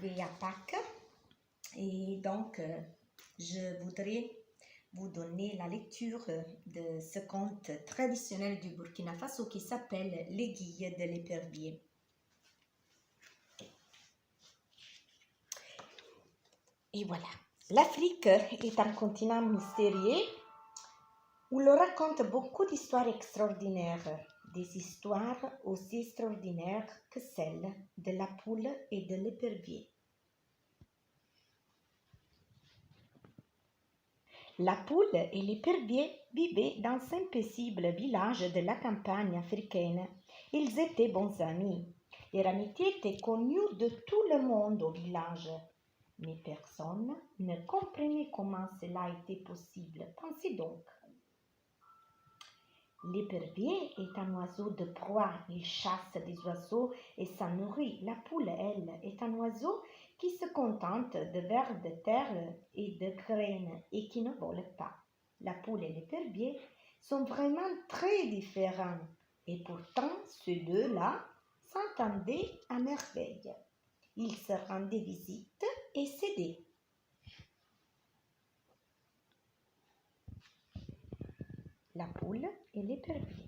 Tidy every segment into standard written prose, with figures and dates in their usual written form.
arrivé à Pâques et donc je voudrais vous donner la lecture de ce conte traditionnel du Burkina Faso qui s'appelle L'aiguille de l'épervier. Et voilà, l'Afrique est un continent mystérieux où l'on raconte beaucoup d'histoires extraordinaires, des histoires aussi extraordinaires que celles de la poule et de l'épervier. La poule et l'épervier vivaient dans un paisible village de la campagne africaine. Ils étaient bons amis. Leur amitié était connue de tout le monde au village. Mais personne ne comprenait comment cela était possible. Pensez donc. L'épervier est un oiseau de proie. Il chasse des oiseaux et s'en nourrit. La poule, elle, est un oiseau qui se contente de vers de terre et de graines et qui ne vole pas. La poule et l'épervier sont vraiment très différents et pourtant ces deux-là s'entendaient à merveille. Ils se rendaient visite et s'aidaient. La poule et l'épervier.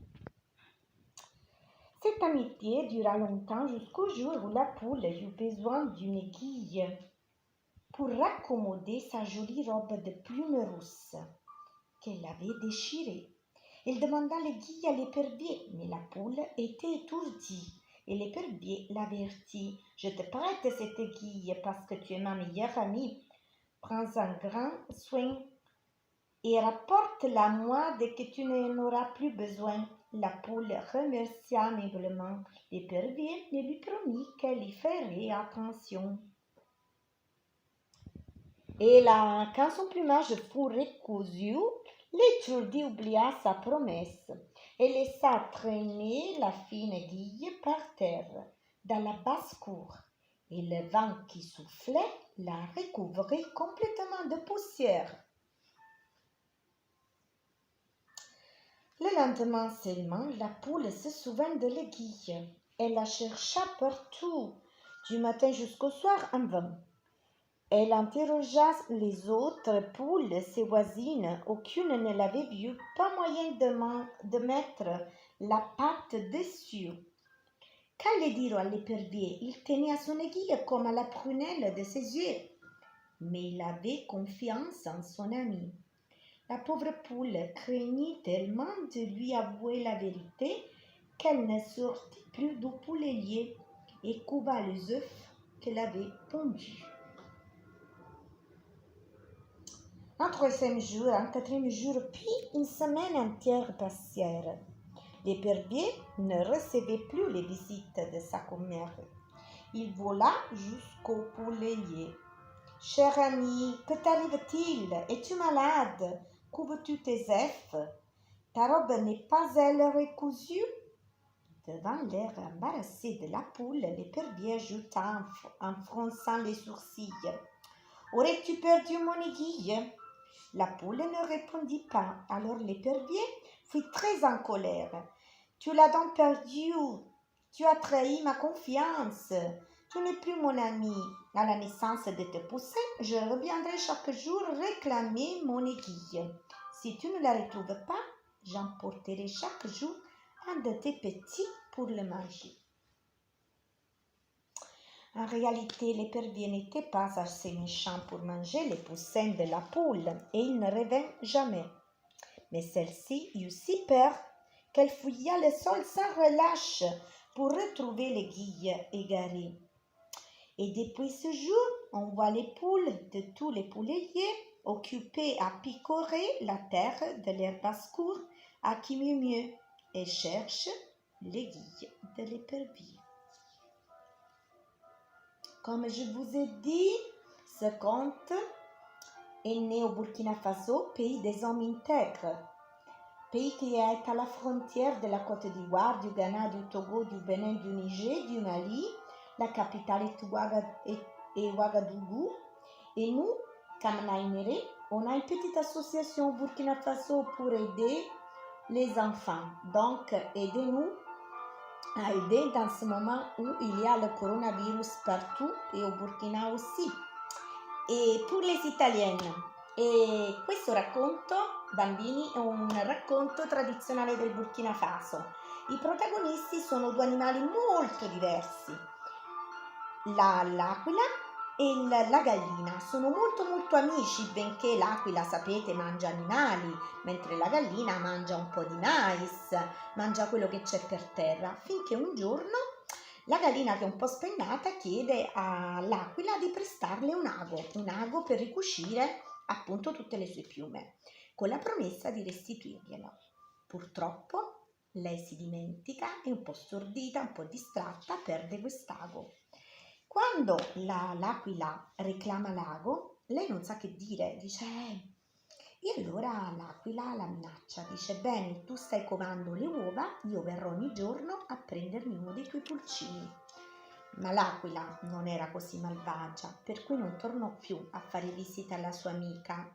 Cette amitié dura longtemps jusqu'au jour où la poule eut besoin d'une aiguille pour raccommoder sa jolie robe de plumes rousses qu'elle avait déchirée. Elle demanda l'aiguille à l'épervier, mais la poule était étourdie et l'épervier l'avertit. « Je te prête cette aiguille parce que tu es ma meilleure amie. Prends un grand soin et rapporte-la moi dès que tu n'en auras plus besoin. » La poule remercia aimablement l'épervier et lui promit qu'elle y ferait attention. Et là, quand son plumage fut recousu, l'étourdi oublia sa promesse et laissa traîner la fine aiguille par terre dans la basse-cour. Et le vent qui soufflait la recouvrit complètement de poussière. Le lendemain seulement, la poule se souvint de l'aiguille. Elle la chercha partout, du matin jusqu'au soir en vain. Elle interrogea les autres poules, ses voisines, aucune ne l'avait vue, pas moyen de mettre la patte dessus. Qu'allait dire à l'épervier? Il tenait à son aiguille comme à la prunelle de ses yeux. Mais il avait confiance en son ami. La pauvre poule craignit tellement de lui avouer la vérité qu'elle ne sortit plus du poulailler et couva les œufs qu'elle avait pondus. Un troisième jour, un quatrième jour, puis une semaine entière passèrent. L'épervier ne recevait plus les visites de sa commère. Il vola jusqu'au poulailler. « Cher ami, que t'arrive-t-il? Es-tu malade? Couves-tu tes œufs? Ta robe n'est pas elle recousue? » Devant l'air embarrassé de la poule, l'épervier ajouta en fronçant les sourcils. « Aurais-tu perdu mon aiguille? » La poule ne répondit pas. Alors l'épervier fut très en colère. « Tu l'as donc perdue. Tu as trahi ma confiance. Tu n'es plus mon ami. À la naissance de tes poussins, je reviendrai chaque jour réclamer mon aiguille. Si tu ne la retrouves pas, j'emporterai chaque jour un de tes petits pour le manger. » En réalité, l'épervier n'était pas assez méchant pour manger les poussins de la poule et il ne revint jamais. Mais celle-ci eut si peur qu'elle fouilla le sol sans relâche pour retrouver l'aiguille égarée. Et depuis ce jour, on voit les poules de tous les poulaillers occupées à picorer la terre de leur basse-cour à qui mieux et cherchent l'aiguille de l'épervier. Comme je vous ai dit, ce conte est né au Burkina Faso, pays des hommes intègres, pays qui est à la frontière de la Côte d'Ivoire, du Ghana, du Togo, du Bénin, du Niger, du Mali. La capitale est Ouagadougou. Et nous, Kamnaïnéré, on a une petite association au Burkina Faso pour aider les enfants. Donc, aidez-nous a aider dans ce moment où il y a le coronavirus partout et au Burkina aussi. E per le italienne. E questo racconto, bambini, è un racconto tradizionale del Burkina Faso. I protagonisti sono due animali molto diversi, l'aquila e la gallina. Sono molto amici, benché l'aquila, sapete, mangia animali, mentre la gallina mangia un po' di mais, mangia quello che c'è per terra, finché un giorno la gallina, che è un po' spennata, chiede all'aquila di prestarle un ago per ricucire appunto tutte le sue piume, con la promessa di restituirglielo. Purtroppo lei si dimentica e, un po' stordita, un po' distratta, perde quest'ago. Quando l'aquila reclama l'ago, lei non sa che dire, dice e allora l'aquila la minaccia, dice: bene, tu stai covando le uova, io verrò ogni giorno a prendermi uno dei tuoi pulcini. Ma l'aquila non era così malvagia, per cui non tornò più a fare visita alla sua amica,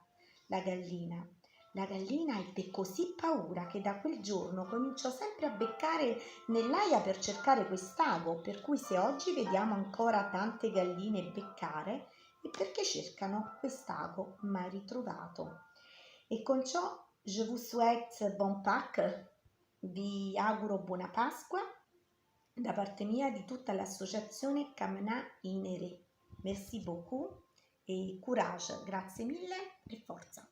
la gallina. La gallina ebbe così paura che da quel giorno cominciò sempre a beccare nell'aia per cercare quest'ago, per cui se oggi vediamo ancora tante galline beccare è perché cercano quest'ago mai ritrovato. E con ciò je vous souhaite bon Pâques, vi auguro buona Pasqua da parte mia, di tutta l'associazione Camena Inere. Merci beaucoup e courage, grazie mille e forza.